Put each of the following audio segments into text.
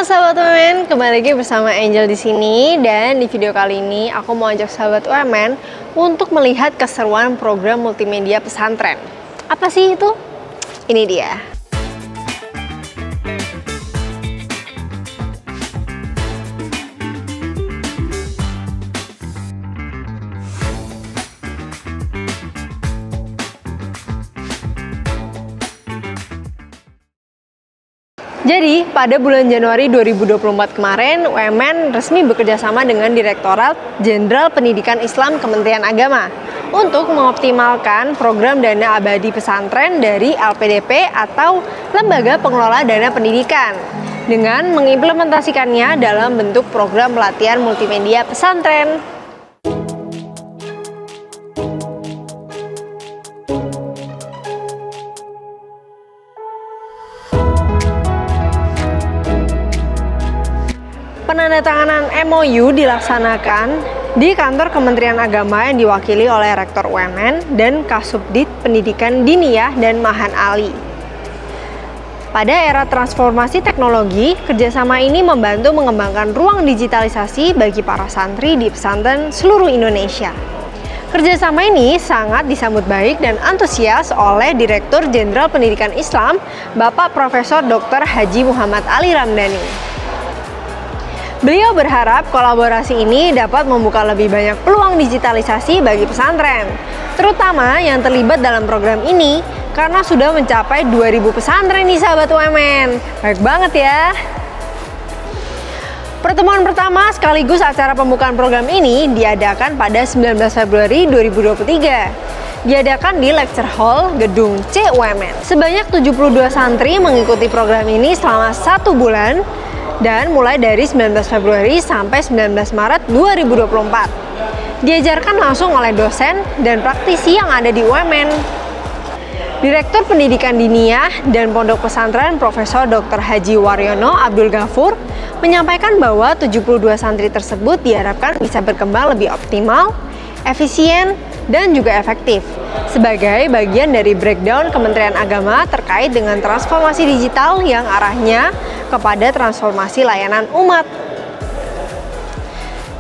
sahabat UMN, kembali lagi bersama Angel di sini. Dan di video kali ini aku mau ajak sahabat UMN untuk melihat keseruan program multimedia pesantren. Apa sih itu? Ini dia. Jadi, pada bulan Januari 2024 kemarin, UMN resmi bekerjasama dengan Direktorat Jenderal Pendidikan Islam Kementerian Agama untuk mengoptimalkan program dana abadi pesantren dari LPDP atau Lembaga Pengelola Dana Pendidikan dengan mengimplementasikannya dalam bentuk program pelatihan multimedia pesantren. Penandatanganan MOU dilaksanakan di kantor Kementerian Agama yang diwakili oleh Rektor UMN dan Kasubdit Pendidikan Diniyah dan Mahan Ali. Pada era transformasi teknologi, kerjasama ini membantu mengembangkan ruang digitalisasi bagi para santri di pesantren seluruh Indonesia. Kerjasama ini sangat disambut baik dan antusias oleh Direktur Jenderal Pendidikan Islam, Bapak Profesor Dr. Haji Muhammad Ali Ramdhani. Beliau berharap kolaborasi ini dapat membuka lebih banyak peluang digitalisasi bagi pesantren, terutama yang terlibat dalam program ini karena sudah mencapai 2000 pesantren nih sahabat UMN. Baik banget ya. Pertemuan pertama sekaligus acara pembukaan program ini diadakan pada 19 Februari 2023. Diadakan di Lecture Hall Gedung C UMN. Sebanyak 72 santri mengikuti program ini selama 1 bulan dan mulai dari 19 Februari sampai 19 Maret 2024. Diajarkan langsung oleh dosen dan praktisi yang ada di UMN. Direktur Pendidikan Diniyah dan Pondok Pesantren Profesor Dr. Haji Waryono Abdul Ghafur menyampaikan bahwa 72 santri tersebut diharapkan bisa berkembang lebih optimal, efisien, dan juga efektif sebagai bagian dari breakdown Kementerian Agama terkait dengan transformasi digital yang arahnya kepada transformasi layanan umat.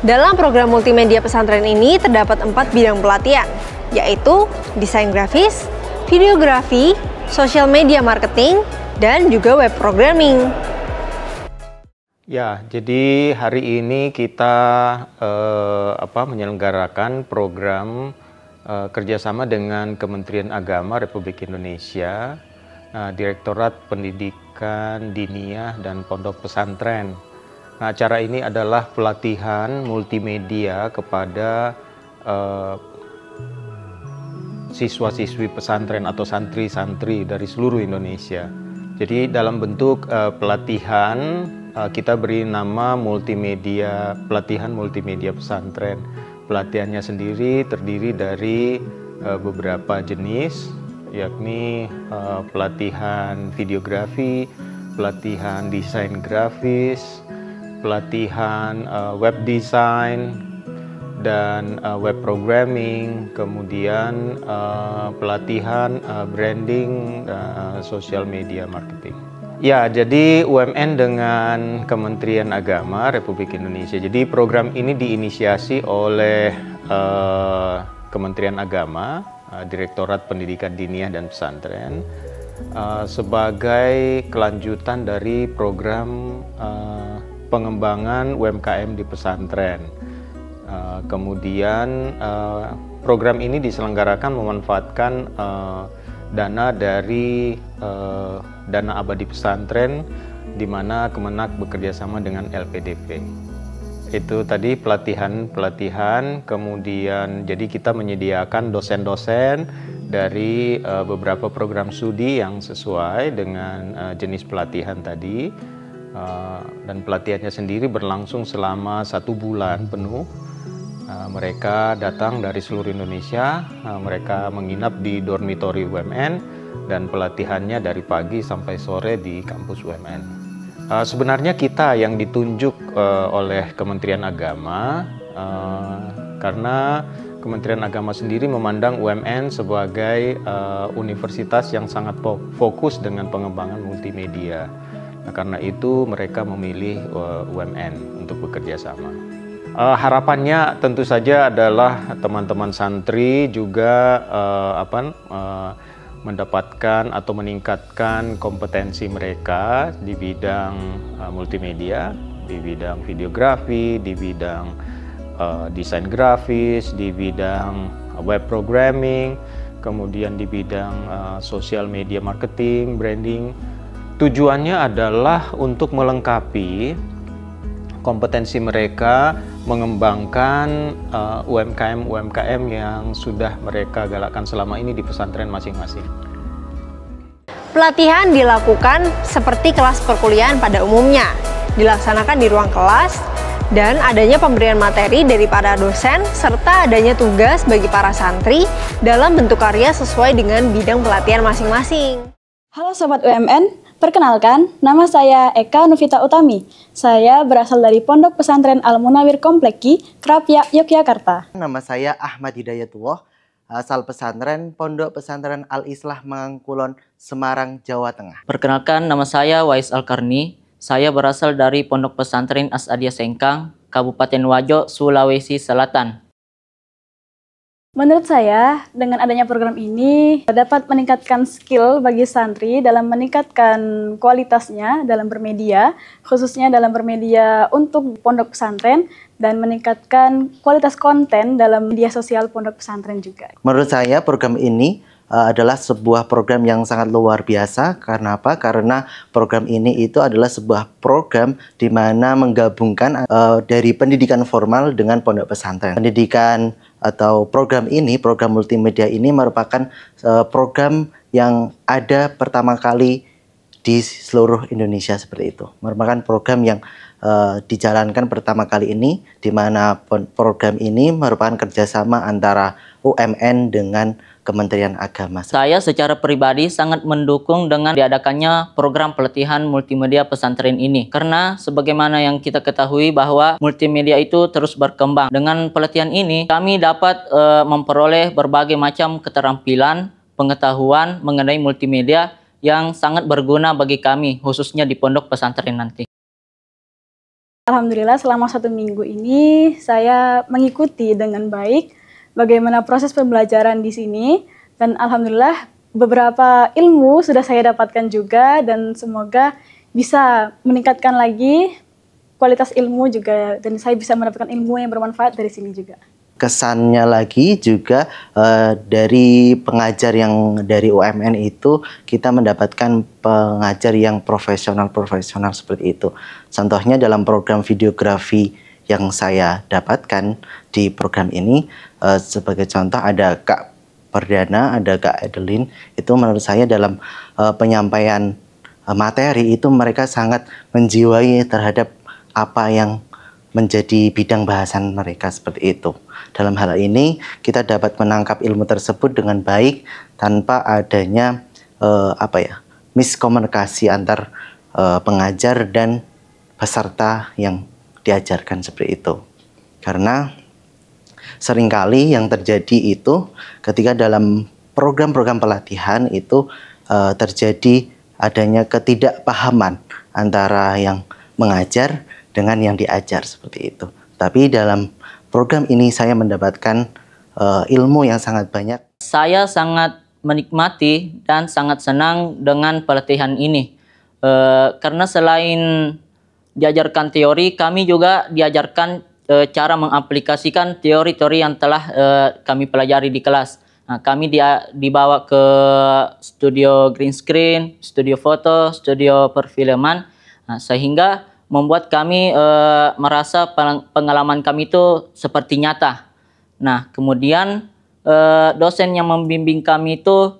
Dalam program multimedia pesantren ini terdapat 4 bidang pelatihan, yaitu desain grafis, videografi, social media marketing, dan juga web programming. Ya, jadi hari ini kita menyelenggarakan program kerjasama dengan Kementerian Agama Republik Indonesia, Direktorat Pendidikan Diniyah dan Pondok Pesantren. Nah, acara ini adalah pelatihan multimedia kepada siswa-siswi pesantren atau santri-santri dari seluruh Indonesia. Jadi dalam bentuk pelatihan kita beri nama pelatihan multimedia pesantren. Pelatihannya sendiri terdiri dari beberapa jenis, yakni pelatihan videografi, pelatihan desain grafis, pelatihan web design, dan web programming, kemudian pelatihan branding, social media marketing. Ya, jadi UMN dengan Kementerian Agama Republik Indonesia. Jadi program ini diinisiasi oleh Kementerian Agama, Direktorat Pendidikan Diniyah dan Pesantren, sebagai kelanjutan dari program pengembangan UMKM di pesantren. Kemudian program ini diselenggarakan memanfaatkan dana dari dana abadi pesantren, di mana Kemenak bekerja sama dengan LPDP. Itu tadi pelatihan, kemudian jadi kita menyediakan dosen-dosen dari beberapa program studi yang sesuai dengan jenis pelatihan tadi, dan pelatihannya sendiri berlangsung selama 1 bulan penuh. Mereka datang dari seluruh Indonesia, mereka menginap di dormitori UMN, dan pelatihannya dari pagi sampai sore di kampus UMN. Sebenarnya kita yang ditunjuk oleh Kementerian Agama, karena Kementerian Agama sendiri memandang UMN sebagai universitas yang sangat fokus dengan pengembangan multimedia. Nah, karena itu mereka memilih UMN untuk bekerja sama. Harapannya tentu saja adalah teman-teman santri juga mendapatkan atau meningkatkan kompetensi mereka di bidang multimedia, di bidang videografi, di bidang desain grafis, di bidang web programming, kemudian di bidang social media marketing, branding. Tujuannya adalah untuk melengkapi kompetensi mereka, mengembangkan UMKM yang sudah mereka galakkan selama ini di pesantren masing-masing. Pelatihan dilakukan seperti kelas perkuliahan pada umumnya, dilaksanakan di ruang kelas, dan adanya pemberian materi dari para dosen, serta adanya tugas bagi para santri dalam bentuk karya sesuai dengan bidang pelatihan masing-masing. Halo Sobat UMN, perkenalkan, nama saya Eka Nuvita Utami. Saya berasal dari Pondok Pesantren Al-Munawir Kompleki, Krapyak, Yogyakarta. Nama saya Ahmad Hidayatullah, asal pesantren Pondok Pesantren Al-Islah Mangkulon, Semarang, Jawa Tengah. Perkenalkan, nama saya Wais Al-Karni. Saya berasal dari Pondok Pesantren Asadia Sengkang, Kabupaten Wajo, Sulawesi Selatan. Menurut saya, dengan adanya program ini dapat meningkatkan skill bagi santri dalam meningkatkan kualitasnya dalam bermedia, khususnya dalam bermedia untuk pondok pesantren, dan meningkatkan kualitas konten dalam media sosial pondok pesantren juga. Menurut saya program ini adalah sebuah program yang sangat luar biasa. Karena apa? Karena program ini itu adalah sebuah program di mana menggabungkan dari pendidikan formal dengan pondok pesantren. Pendidikan atau program ini, program multimedia ini merupakan program yang ada pertama kali di seluruh Indonesia seperti itu. Merupakan program yang dijalankan pertama kali ini, di mana program ini merupakan kerjasama antara UMN dengan Kementerian Agama. Saya secara pribadi sangat mendukung dengan diadakannya program pelatihan multimedia pesantren ini. Karena sebagaimana yang kita ketahui bahwa multimedia itu terus berkembang. Dengan pelatihan ini kami dapat memperoleh berbagai macam keterampilan, pengetahuan mengenai multimedia yang sangat berguna bagi kami, khususnya di pondok pesantren nanti. Alhamdulillah selama 1 minggu ini saya mengikuti dengan baik bagaimana proses pembelajaran di sini, dan alhamdulillah beberapa ilmu sudah saya dapatkan juga, dan semoga bisa meningkatkan lagi kualitas ilmu juga, dan saya bisa mendapatkan ilmu yang bermanfaat dari sini juga. Kesannya lagi juga dari pengajar yang dari UMN itu kita mendapatkan pengajar yang profesional seperti itu. Contohnya dalam program videografi yang saya dapatkan di program ini, sebagai contoh ada Kak Perdana, ada Kak Adeline. Itu menurut saya dalam penyampaian materi itu mereka sangat menjiwai terhadap apa yang menjadi bidang bahasan mereka seperti itu. Dalam hal ini kita dapat menangkap ilmu tersebut dengan baik tanpa adanya miskomunikasi antar pengajar dan peserta yang diajarkan seperti itu. Karena seringkali yang terjadi itu ketika dalam program-program pelatihan itu terjadi adanya ketidakpahaman antara yang mengajar dengan yang diajar seperti itu. Tapi dalam program ini saya mendapatkan ilmu yang sangat banyak. Saya sangat menikmati dan sangat senang dengan pelatihan ini. Karena selain diajarkan teori, kami juga diajarkan cara mengaplikasikan teori-teori yang telah kami pelajari di kelas. Nah, kami dibawa ke studio green screen, studio foto, studio perfilman, sehingga membuat kami merasa pengalaman kami itu seperti nyata. Nah, kemudian dosen yang membimbing kami itu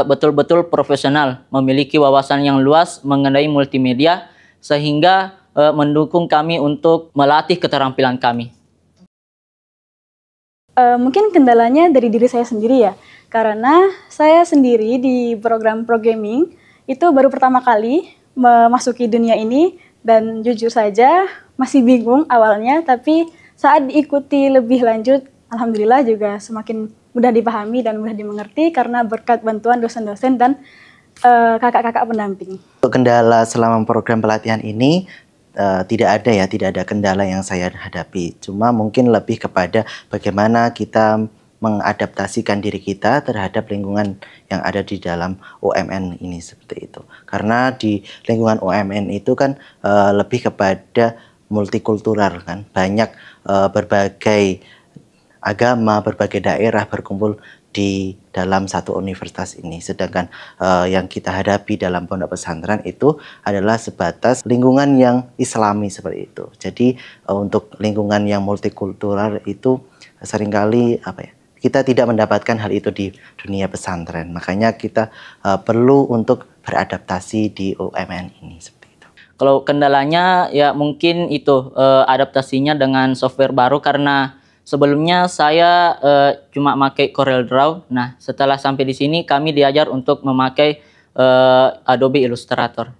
betul-betul profesional, memiliki wawasan yang luas mengenai multimedia, sehingga mendukung kami untuk melatih keterampilan kami. Mungkin kendalanya dari diri saya sendiri ya, karena saya sendiri di program programming itu baru pertama kali memasuki dunia ini, dan jujur saja masih bingung awalnya, tapi saat diikuti lebih lanjut, alhamdulillah juga semakin mudah dipahami dan mudah dimengerti karena berkat bantuan dosen-dosen dan kakak-kakak pendamping. Untuk kendala selama program pelatihan ini tidak ada kendala yang saya hadapi. Cuma mungkin lebih kepada bagaimana kita mengadaptasikan diri kita terhadap lingkungan yang ada di dalam UMN ini seperti itu. Karena di lingkungan UMN itu kan lebih kepada multikultural kan, banyak berbagai agama, berbagai daerah berkumpul di dalam satu universitas ini. Sedangkan yang kita hadapi dalam pondok pesantren itu adalah sebatas lingkungan yang islami seperti itu. Jadi untuk lingkungan yang multikultural itu seringkali kita tidak mendapatkan hal itu di dunia pesantren. Makanya kita perlu untuk beradaptasi di UMN ini seperti itu. Kalau kendalanya ya mungkin itu adaptasinya dengan software baru, karena sebelumnya saya cuma pakai CorelDRAW. Nah, setelah sampai di sini kami diajar untuk memakai Adobe Illustrator.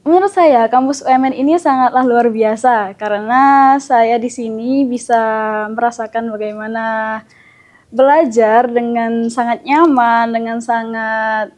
Menurut saya, kampus UMN ini sangatlah luar biasa karena saya di sini bisa merasakan bagaimana belajar dengan sangat nyaman, dengan sangat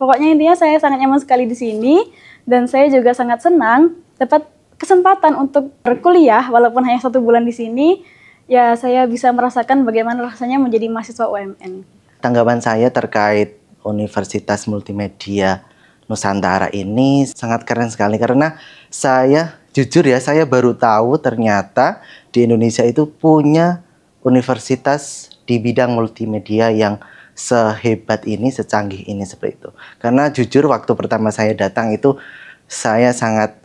pokoknya intinya saya sangat nyaman sekali di sini, dan saya juga sangat senang dapat kesempatan untuk berkuliah walaupun hanya 1 bulan di sini. Ya, saya bisa merasakan bagaimana rasanya menjadi mahasiswa UMN. Tanggapan saya terkait Universitas Multimedia Nusantara ini sangat keren sekali, karena saya jujur saya baru tahu ternyata di Indonesia itu punya universitas di bidang multimedia yang sehebat ini, secanggih ini seperti itu. Karena jujur waktu pertama saya datang itu saya sangat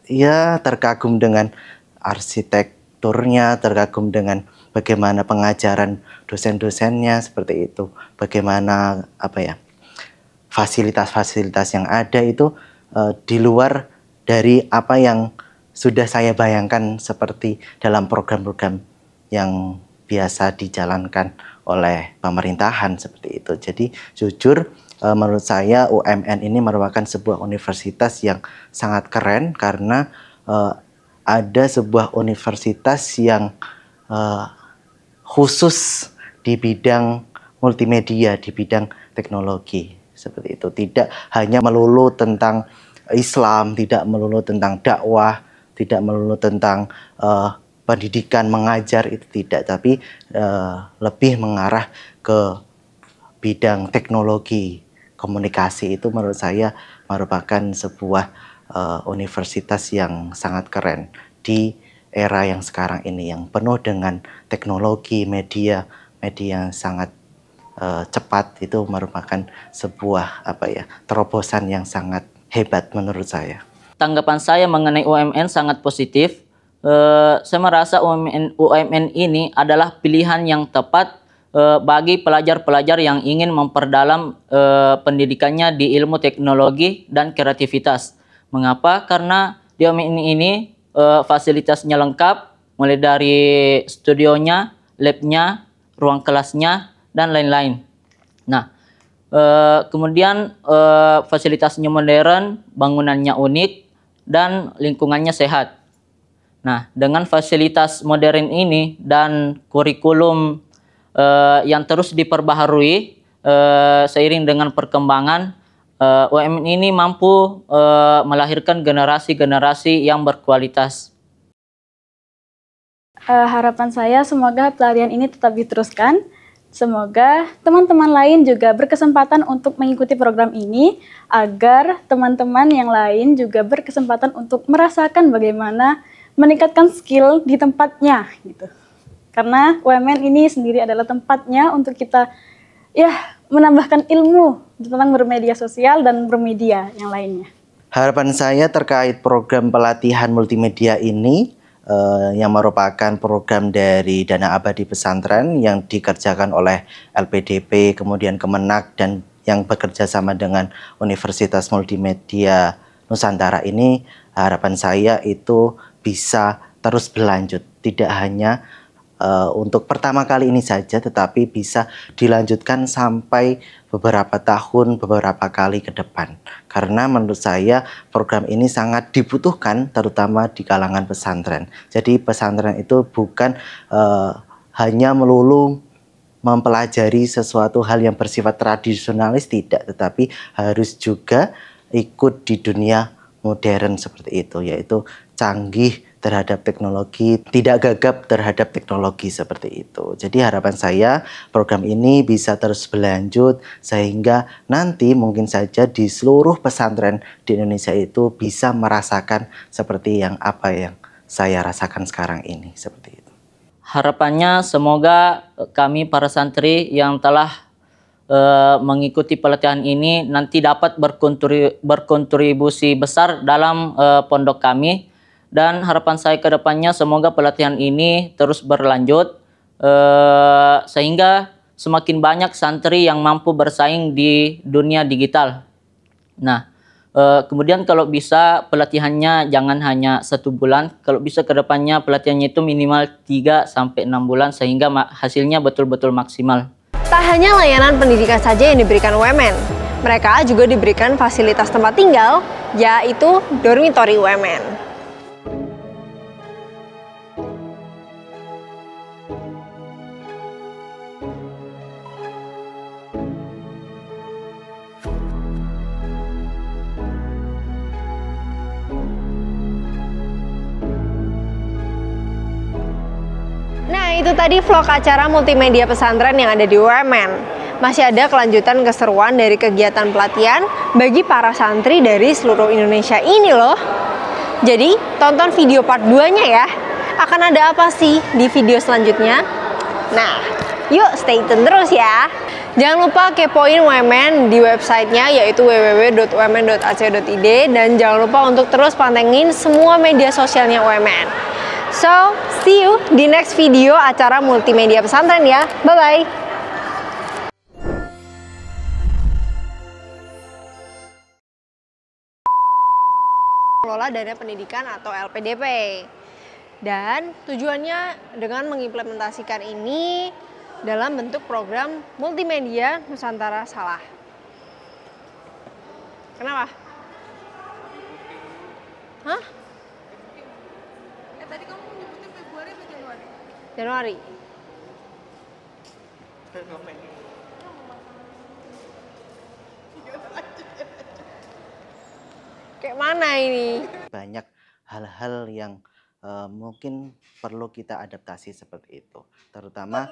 terkagum dengan arsitekturnya, terkagum dengan bagaimana pengajaran dosen-dosennya seperti itu, bagaimana fasilitas-fasilitas yang ada itu di luar dari apa yang sudah saya bayangkan seperti dalam program-program yang biasa dijalankan oleh pemerintahan seperti itu. Jadi jujur menurut saya UMN ini merupakan sebuah universitas yang sangat keren, karena ada sebuah universitas yang khusus di bidang multimedia, di bidang teknologi. Seperti itu, tidak hanya melulu tentang Islam, tidak melulu tentang dakwah, tidak melulu tentang pendidikan mengajar, itu tidak, tapi lebih mengarah ke bidang teknologi komunikasi. Itu menurut saya merupakan sebuah universitas yang sangat keren di era yang sekarang ini, yang penuh dengan teknologi, media yang sangat cepat. Itu merupakan sebuah terobosan yang sangat hebat menurut saya. Tanggapan saya mengenai UMN sangat positif. Saya merasa UMN ini adalah pilihan yang tepat bagi pelajar-pelajar yang ingin memperdalam pendidikannya di ilmu teknologi dan kreativitas. Mengapa? Karena di UMN ini fasilitasnya lengkap, mulai dari studionya, labnya, ruang kelasnya, dan lain-lain. Nah, kemudian fasilitasnya modern, bangunannya unik, dan lingkungannya sehat. Nah, dengan fasilitas modern ini dan kurikulum yang terus diperbaharui seiring dengan perkembangan, UMN ini mampu melahirkan generasi-generasi yang berkualitas. Harapan saya semoga pelatihan ini tetap diteruskan. Semoga teman-teman lain juga berkesempatan untuk mengikuti program ini, agar teman-teman yang lain juga berkesempatan untuk merasakan bagaimana meningkatkan skill di tempatnya gitu. Karena UMN ini sendiri adalah tempatnya untuk kita menambahkan ilmu tentang bermedia sosial dan bermedia yang lainnya. Harapan saya terkait program pelatihan multimedia ini yang merupakan program dari Dana Abadi Pesantren yang dikerjakan oleh LPDP, kemudian Kemenak, dan yang bekerja sama dengan Universitas Multimedia Nusantara ini, harapan saya itu bisa terus berlanjut, tidak hanya untuk pertama kali ini saja, tetapi bisa dilanjutkan sampai beberapa tahun, beberapa kali ke depan. Karena menurut saya program ini sangat dibutuhkan, terutama di kalangan pesantren. Jadi pesantren itu bukan hanya melulu mempelajari sesuatu hal yang bersifat tradisionalis tidak, tetapi harus juga ikut di dunia modern seperti itu, yaitu canggih terhadap teknologi, tidak gagap terhadap teknologi seperti itu. Jadi harapan saya program ini bisa terus berlanjut sehingga nanti mungkin saja di seluruh pesantren di Indonesia itu bisa merasakan seperti apa yang saya rasakan sekarang ini, seperti itu. Harapannya semoga kami para santri yang telah mengikuti pelatihan ini nanti dapat berkontribusi besar dalam pondok kami. Dan harapan saya ke depannya semoga pelatihan ini terus berlanjut sehingga semakin banyak santri yang mampu bersaing di dunia digital. Nah, kemudian kalau bisa pelatihannya jangan hanya 1 bulan, kalau bisa ke depannya pelatihannya itu minimal 3-6 bulan sehingga hasilnya betul-betul maksimal. Tak hanya layanan pendidikan saja yang diberikan UMN, mereka juga diberikan fasilitas tempat tinggal, yaitu dormitori UMN. Nah, itu tadi vlog acara multimedia pesantren yang ada di UMN. Masih ada kelanjutan keseruan dari kegiatan pelatihan bagi para santri dari seluruh Indonesia ini loh. Jadi, tonton video part 2-nya ya. Akan ada apa sih di video selanjutnya? Nah, yuk stay tune terus ya. Jangan lupa kepoin UMN di websitenya yaitu www.umn.ac.id dan jangan lupa untuk terus pantengin semua media sosialnya UMN. So, see you di next video acara multimedia pesantren ya. Bye-bye. Pengelola Dana Pendidikan atau LPDP. Dan tujuannya dengan mengimplementasikan ini dalam bentuk program multimedia Nusantara Salah. Kenapa? Hah? Tadi kamu nyebutnya Februari atau Januari? Januari. Kayak mana ini? Banyak hal-hal yang mungkin perlu kita adaptasi seperti itu, terutama